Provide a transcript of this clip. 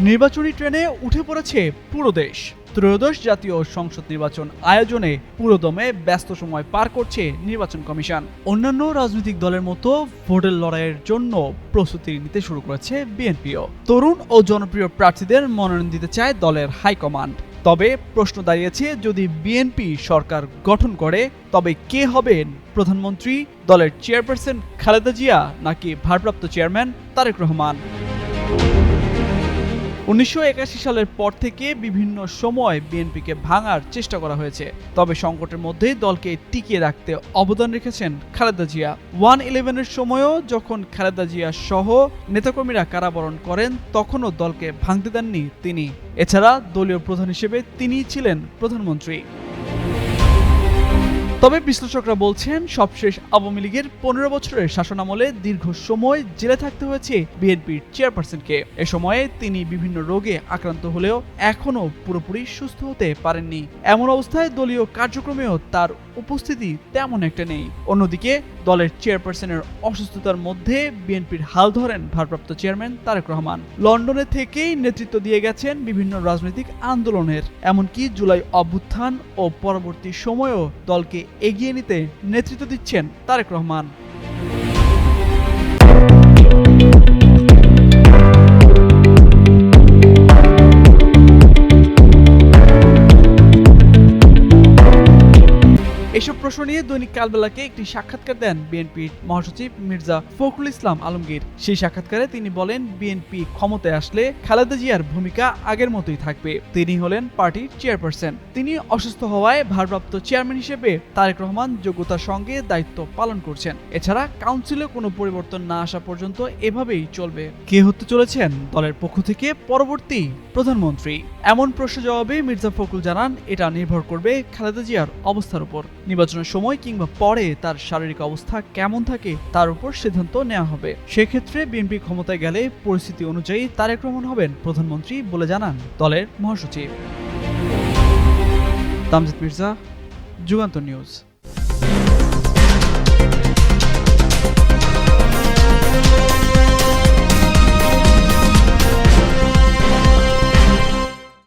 নির্বাচনী ট্রেনে উঠে পড়েছে পুরো দেশ। ত্রয়োদশ জাতীয় সংসদ নির্বাচন আয়োজনে পুরোদমে ব্যস্ত সময় পার করছে নির্বাচন কমিশন। অন্যান্য রাজনৈতিক দলের মতো ভোটের লড়াইয়ের জন্য প্রস্তুতি নিতে শুরু করেছে বিএনপিও। তরুণ ও জনপ্রিয় প্রার্থীদের মনোনয়ন দিতে চায় দলের হাইকমান্ড। তবে প্রশ্ন দাঁড়িয়েছে, যদি বিএনপি সরকার গঠন করে তবে কে হবেন প্রধানমন্ত্রী? দলের চেয়ারপারসন খালেদা জিয়া নাকি ভারপ্রাপ্ত চেয়ারম্যান তারেক রহমান? 1981 সালের পর থেকে বিভিন্ন সময় বিএনপিকে ভাঙার চেষ্টা করা হয়েছে। তবে সংকটের মধ্যেই দলকে টিকিয়ে রাখতে অবদান রেখেছেন খালেদা জিয়া। 1-11-এর সময়ও যখন খালেদা জিয়া সহ নেতাকর্মীরা কারাবরণ করেন, তখনও দলকে ভাঙতে দেননি তিনি। এছাড়া দলীয় প্রধান হিসেবে তিনিই ছিলেন প্রধানমন্ত্রী। তবে বিশ্লেষকরা বলছেন, সবশেষ আওয়ামী লীগের 15 বছরের শাসনামলে দীর্ঘ সময় জেলে থাকতে হয়েছে বিএনপির চেয়ারপারসনকে। এ সময়ে তিনি বিভিন্ন রোগে আক্রান্ত হলেও এখনও পুরোপুরি সুস্থ হতে পারেননি। এমন অবস্থায় দলীয় কার্যক্রমেও তার উপস্থিতি তেমন একটা নেই। অন্যদিকে দলের চেয়ারপারসনের অসুস্থতার মধ্যে বিএনপির হাল ধরেন ভারপ্রাপ্ত চেয়ারম্যান তারেক রহমান। লন্ডনে থেকেই নেতৃত্ব দিয়ে গেছেন বিভিন্ন রাজনৈতিক আন্দোলনের, এমনকি জুলাই অভ্যুত্থান ও পরবর্তী সময়েও দলকে এগিয়ে নিতে নেতৃত্ব দিচ্ছেন তারেক রহমান। এসব প্রশ্ন নিয়ে দৈনিক কালবেলাকে একটি সাক্ষাৎকার দেন বিএনপির মহাসচিব মির্জা ফখরুল ইসলাম আলমগীর। সেই সাক্ষাৎকারে তিনি বলেন, বিএনপি ক্ষমতায় আসলে খালেদা জিয়ার ভূমিকা আগের মতোই থাকবে। তিনি হলেন পার্টির চেয়ারপারসন। তিনি অসুস্থ হওয়ায় ভারপ্রাপ্ত চেয়ারম্যান হিসেবে তারেক রহমান যোগ্যতার সঙ্গে দায়িত্ব পালন করছেন। এছাড়া কাউন্সিলে কোনো পরিবর্তন না আসা পর্যন্ত এভাবেই চলবে। কে হতে চলেছেন দলের পক্ষ থেকে পরবর্তী প্রধানমন্ত্রী? এমন প্রশ্ন জবাবে মির্জা ফখরুল জানান, এটা নির্ভর করবে খালেদা জিয়ার অবস্থার উপর। নির্বাচনের সময় কিংবা পরে তার শারীরিক অবস্থা কেমন থাকে তার উপর সিদ্ধান্ত নেওয়া হবে। সেক্ষেত্রে বিএনপি ক্ষমতায় গেলে পরিস্থিতি অনুযায়ী তারেক রহমান হবেন প্রধানমন্ত্রী বলে জানান দলের মহাসচিব। তামজিদ মির্জা, যুগান্তর নিউজ।